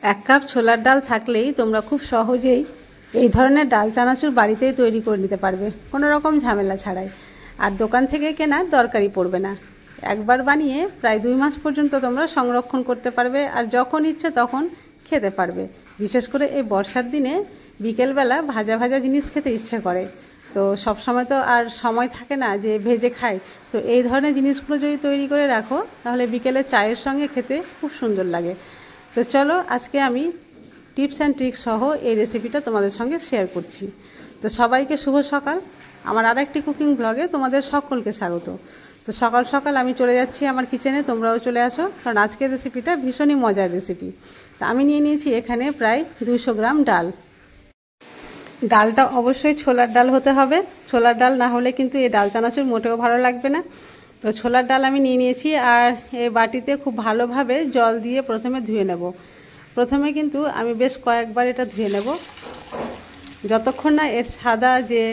এক কাপ ছোলার ডাল থাকলেই তোমরা খুব সহজেই এই ধরনের ডাল চানাচুর বাড়িতেই তৈরি করে নিতে পারবে, কোনো রকম ঝামেলা ছাড়াই। আর দোকান থেকে কেনার দরকারই পড়বে না। একবার বানিয়ে প্রায় 2 মাস পর্যন্ত তোমরা সংরক্ষণ করতে পারবে, আর যখন ইচ্ছে তখন খেতে পারবে। বিশেষ করে এই বর্ষার দিনে বিকেলবেলা ভাজা ভাজা জিনিস খেতে ইচ্ছে করে, তো সব সময় তো আর সময় থাকে না যে ভেজে খাই। তো এই ধরনের জিনিসগুলো যদি তৈরি করে রাখো তাহলে বিকেলে চায়ের সঙ্গে খেতে খুব সুন্দর লাগে। তো চলো আজকে আমি টিপস অ্যান্ড ট্রিক্স সহ এই রেসিপিটা তোমাদের সঙ্গে শেয়ার করছি। তো সবাইকে শুভ সকাল। আমার আরেকটি কুকিং ব্লগে তোমাদের সকলকে স্বাগত। তো সকাল সকাল আমি চলে যাচ্ছি আমার কিচেনে, তোমরাও চলে আসো, কারণ আজকের রেসিপিটা ভীষণই মজার রেসিপি। তো আমি নিয়ে নিয়েছি এখানে প্রায় 200 গ্রাম ডাল। ডালটা অবশ্যই ছোলার ডাল হতে হবে, ছোলার ডাল না হলে কিন্তু এই ডাল চানাচুর মোটেও ভালো লাগবে না। তো ছোলার ডাল আমি নিয়ে নিয়েছি, আর এই বাটিতে খুব ভালোভাবে জল দিয়ে প্রথমে ধুয়ে নেব। প্রথমে কিন্তু আমি বেশ কয়েকবার এটা ধুয়ে নেব, যতক্ষণ না এর সাদা যে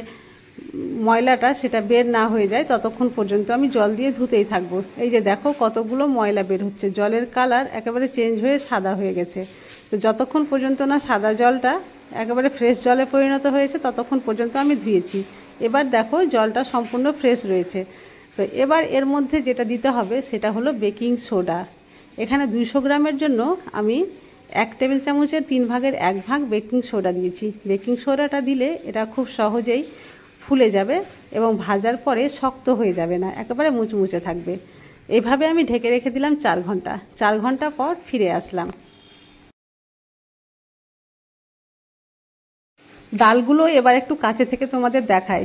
ময়লাটা সেটা বের না হয়ে যায় ততক্ষণ পর্যন্ত আমি জল দিয়ে ধুতেই থাকবো। এই যে দেখো কতগুলো ময়লা বের হচ্ছে, জলের কালার একেবারে চেঞ্জ হয়ে সাদা হয়ে গেছে। তো যতক্ষণ পর্যন্ত না সাদা জলটা একেবারে ফ্রেশ জলে পরিণত হয়েছে ততক্ষণ পর্যন্ত আমি ধুয়েছি। এবার দেখো জলটা সম্পূর্ণ ফ্রেশ রয়েছে। তো এবার এর মধ্যে যেটা দিতে হবে সেটা হলো বেকিং সোডা। এখানে 200 গ্রামের জন্য আমি 1 টেবিল চামচের 3 ভাগের 1 ভাগ বেকিং সোডা দিয়েছি। বেকিং সোডাটা দিলে এটা খুব সহজেই ফুলে যাবে এবং ভাজার পরে শক্ত হয়ে যাবে না, একেবারে মুচমুচে থাকবে। এইভাবে আমি ঢেকে রেখে দিলাম 4 ঘন্টা। 4 ঘন্টা পর ফিরে আসলাম। ডালগুলো এবার একটু কাছে থেকে তোমাদের দেখাই,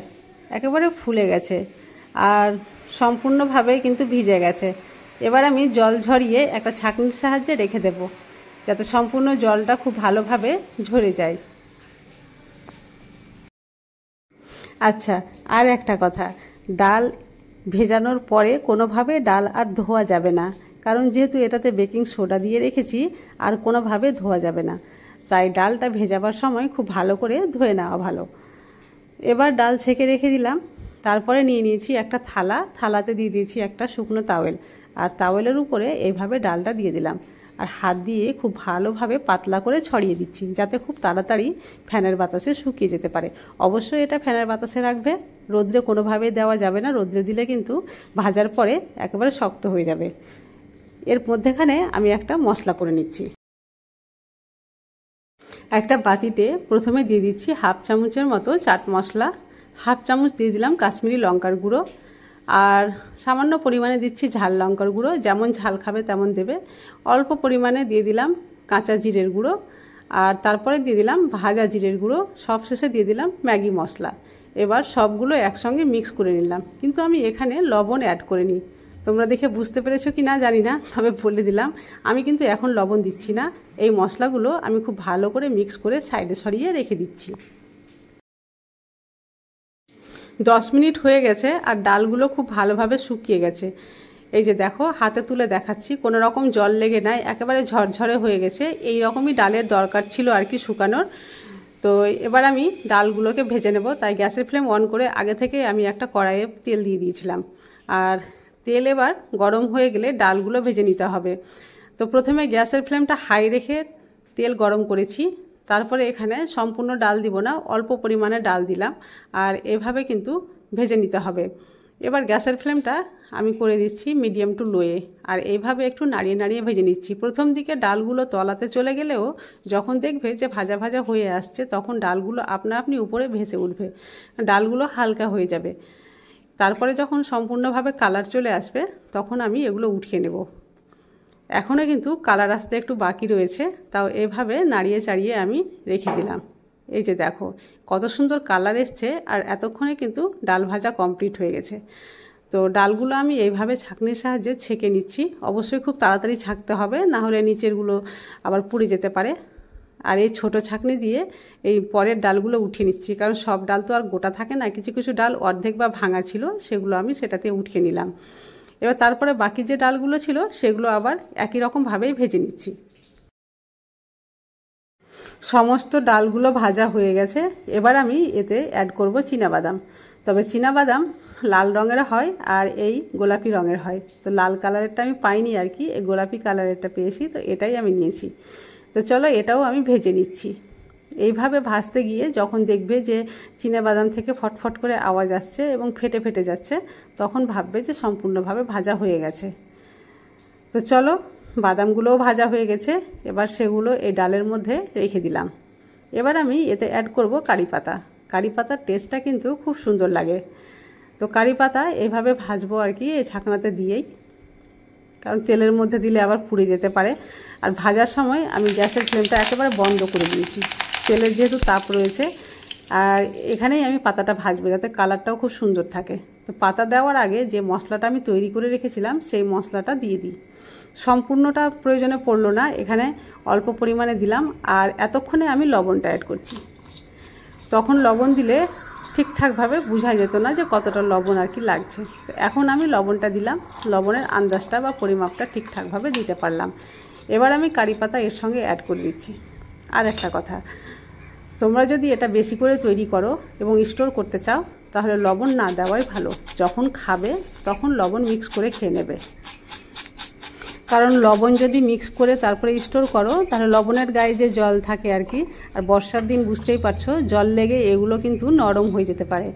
একেবারে ফুলে গেছে আর সম্পূর্ণভাবে কিন্তু ভিজে গেছে। এবার আমি জল ঝরিয়ে একটা ছাঁকনির সাহায্যে রেখে দেব, যাতে সম্পূর্ণ জলটা খুব ভালোভাবে ঝরে যায়। আচ্ছা, আর একটা কথা, ডাল ভেজানোর পরে কোনোভাবে ডাল আর ধোয়া যাবে না, কারণ যেহেতু এটাতে বেকিং সোডা দিয়ে রেখেছি আর কোনোভাবে ধোয়া যাবে না, তাই ডালটা ভেজাবার সময় খুব ভালো করে ধুয়ে নেওয়া ভালো। এবার ডাল ছেঁকে রেখে দিলাম। তারপরে নিয়ে নিয়েছি একটা থালা, থালাতে দিয়ে দিয়েছি একটা শুকনো তাওয়েল, আর তাওয়েলের উপরে এইভাবে ডালটা দিয়ে দিলাম, আর হাত দিয়ে খুব ভালোভাবে পাতলা করে ছড়িয়ে দিচ্ছি, যাতে খুব তাড়াতাড়ি ফ্যানের বাতাসে শুকিয়ে যেতে পারে। অবশ্যই এটা ফ্যানের বাতাসে রাখবে, রোদ্রে কোনোভাবে দেওয়া যাবে না, রোদ্রে দিলে কিন্তু ভাজার পরে একেবারে শক্ত হয়ে যাবে। এর মধ্যেখানে আমি একটা মশলা করে নিচ্ছি। একটা বাটিতে প্রথমে দিয়ে দিচ্ছি 1/2 চামচের মতো চাট মশলা, 1/2 চামচ দিয়ে দিলাম কাশ্মীরি লঙ্কার গুঁড়ো, আর সামান্য পরিমাণে দিচ্ছি ঝাল লঙ্কার গুঁড়ো, যেমন ঝাল খাবে তেমন দেবে। অল্প পরিমাণে দিয়ে দিলাম কাঁচা জিরের গুঁড়ো, আর তারপরে দিয়ে দিলাম ভাজা জিরের গুঁড়ো, সবশেষে দিয়ে দিলাম ম্যাগি মশলা। এবার সবগুলো একসঙ্গে মিক্স করে নিলাম, কিন্তু আমি এখানে লবণ অ্যাড করিনি। তোমরা দেখে বুঝতে পেরেছো কি না জানি না, তবে বলে দিলাম আমি কিন্তু এখন লবণ দিচ্ছি না। এই মশলাগুলো আমি খুব ভালো করে মিক্স করে সাইডে সরিয়ে রেখে দিচ্ছি। 10 মিনিট হয়ে গেছে আর ডালগুলো খুব ভালোভাবে শুকিয়ে গেছে। এই যে দেখো হাতে তুলে দেখাচ্ছি, কোনো রকম জল লেগে নাই, একেবারে ঝরঝরে হয়ে গেছে। এই রকমই ডালের দরকার ছিল আর কি শুকানোর। তো এবার আমি ডালগুলোকে ভেজে নেব, তাই গ্যাসের ফ্লেম অন করে আগে থেকে আমি একটা কড়াইয়ে তেল দিয়ে দিয়েছিলাম, আর তেল এবার গরম হয়ে গেলে ডালগুলো ভেজে নিতে হবে। তো প্রথমে গ্যাসের ফ্লেমটা হাই রেখে তেল গরম করেছি, তারপরে এখানে সম্পূর্ণ ডাল দিব না, অল্প পরিমাণে ডাল দিলাম, আর এভাবে কিন্তু ভেজে নিতে হবে। এবার গ্যাসের ফ্লেমটা আমি করে দিচ্ছি মিডিয়াম টু লোয়ে, আর এইভাবে একটু নাড়িয়ে নাড়িয়ে ভেজে নিচ্ছি। প্রথম দিকে ডালগুলো তলাতে চলে গেলেও যখন দেখবে যে ভাজা ভাজা হয়ে আসছে তখন ডালগুলো আপনা আপনি উপরে ভেসে উঠবে, ডালগুলো হালকা হয়ে যাবে। তারপরে যখন সম্পূর্ণভাবে কালার চলে আসবে তখন আমি এগুলো উঠিয়ে নেব। এখনও কিন্তু কালার আসতে একটু বাকি রয়েছে, তাও এভাবে নাড়িয়ে চাড়িয়ে আমি রেখে দিলাম। এই যে দেখো কত সুন্দর কালার এসছে, আর এতক্ষণে কিন্তু ডাল ভাজা কমপ্লিট হয়ে গেছে। তো ডালগুলো আমি এইভাবে ছাঁকনির সাহায্যে ছেঁকে নিচ্ছি। অবশ্যই খুব তাড়াতাড়ি ছাঁকতে হবে, না হলে নিচেরগুলো আবার পুড়ে যেতে পারে। আর এই ছোট ছাঁকনি দিয়ে এই পরের ডালগুলো উঠিয়ে নিচ্ছি, কারণ সব ডাল তো আর গোটা থাকে না, কিছু কিছু ডাল অর্ধেক বা ভাঙা ছিল, সেগুলো আমি সেটাতে উঠিয়ে নিলাম। এবার তারপরে বাকি যে ডালগুলো ছিল সেগুলো আবার একই রকমভাবেই ভেজে নিচ্ছি। সমস্ত ডালগুলো ভাজা হয়ে গেছে। এবার আমি এতে অ্যাড করব চীনাবাদাম। তবে চীনাবাদাম লাল রঙের হয় আর এই গোলাপি রঙের হয়। তো লাল কালারেরটা আমি পাইনি আর কি, এই গোলাপি কালারেরটা পেয়েছি, তো এটাই আমি নিয়েছি। তো চলো এটাও আমি ভেজে নিচ্ছি। এইভাবে ভাজতে গিয়ে যখন দেখবে যে চিনাবাদাম থেকে ফটফট করে আওয়াজ আসছে এবং ফেটে ফেটে যাচ্ছে, তখন ভাববে যে সম্পূর্ণভাবে ভাজা হয়ে গেছে। তো চলো বাদামগুলোও ভাজা হয়ে গেছে, এবার সেগুলো এই ডালের মধ্যে রেখে দিলাম। এবার আমি এতে অ্যাড করব কারি পাতা। কারি পাতার টেস্টটা কিন্তু খুব সুন্দর লাগে। তো কারি পাতা এইভাবে ভাজবো আর কি, এই ছাকনাতে দিয়েই, কারণ তেলের মধ্যে দিলে আবার পুড়ে যেতে পারে। আর ভাজার সময় আমি গ্যাসের ফ্লেমটা একেবারে বন্ধ করে দিয়েছি, তেলের যেহেতু তাপ রয়েছে। আর এখানেই আমি পাতাটা ভাজবো যাতে কালারটাও খুব সুন্দর থাকে। তো পাতা দেওয়ার আগে যে মশলাটা আমি তৈরি করে রেখেছিলাম সেই মশলাটা দিয়ে দিই। সম্পূর্ণটা প্রয়োজনে পড়লো না, এখানে অল্প পরিমাণে দিলাম। আর এতক্ষণে আমি লবণটা অ্যাড করছি। তখন লবণ দিলে ঠিকঠাকভাবে বোঝা যেত না যে কতটা লবণ আর কি লাগছে। তো এখন আমি লবণটা দিলাম, লবণের আন্দাজটা বা পরিমাপটা ঠিকঠাকভাবে দিতে পারলাম। এবার আমি কারি পাতা এর সঙ্গে অ্যাড করে দিচ্ছি। আর একটা কথা, তোমরা যদি এটা বেশি করে তৈরি করো এবং স্টোর করতে চাও তাহলে লবণ না দেওয়াই ভালো। যখন খাবে তখন লবণ মিক্স করে খেয়ে নেবে, কারণ লবণ যদি মিক্স করে তারপরে স্টোর করো তাহলে লবণের গায়ে যে জল থাকে আর কি, আর বর্ষার দিন বুঝতেই পারছো জল লেগে এগুলো কিন্তু নরম হয়ে যেতে পারে।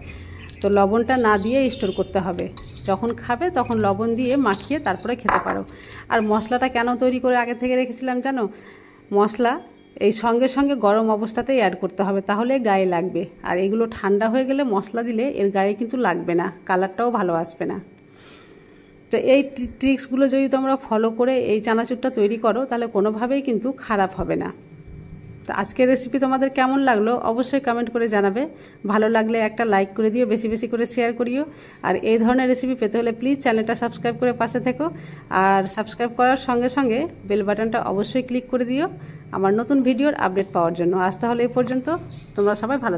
তো লবণটা না দিয়ে স্টোর করতে হবে, যখন খাবে তখন লবণ দিয়ে মাখিয়ে তারপরে খেতে পারো। আর মশলাটা কেন তৈরি করে আগে থেকে রেখেছিলাম জানো? মশলা এই সঙ্গে সঙ্গে গরম অবস্থাতেই অ্যাড করতে হবে, তাহলে গায়ে লাগবে। আর এগুলো ঠান্ডা হয়ে গেলে মশলা দিলে এর গায়ে কিন্তু লাগবে না, কালারটাও ভালো আসবে না। তো এই ট্রিক্সগুলো যদি তোমরা ফলো করে এই চানাচুরটা তৈরি করো তাহলে কোনোভাবেই কিন্তু খারাপ হবে না। তো আজকের রেসিপি তোমাদের কেমন লাগলো অবশ্যই কমেন্ট করে জানাবে। ভালো লাগলে একটা লাইক করে দিও, বেশি বেশি করে শেয়ার করিও। আর এই ধরনের রেসিপি পেতে হলে প্লিজ চ্যানেলটা সাবস্ক্রাইব করে পাশে থেকো। আর সাবস্ক্রাইব করার সঙ্গে সঙ্গে বেল বাটনটা অবশ্যই ক্লিক করে দিও আমার নতুন ভিডিওর আপডেট পাওয়ার জন্য। আজ তাহলে এই পর্যন্ত, তোমরা সবাই ভালো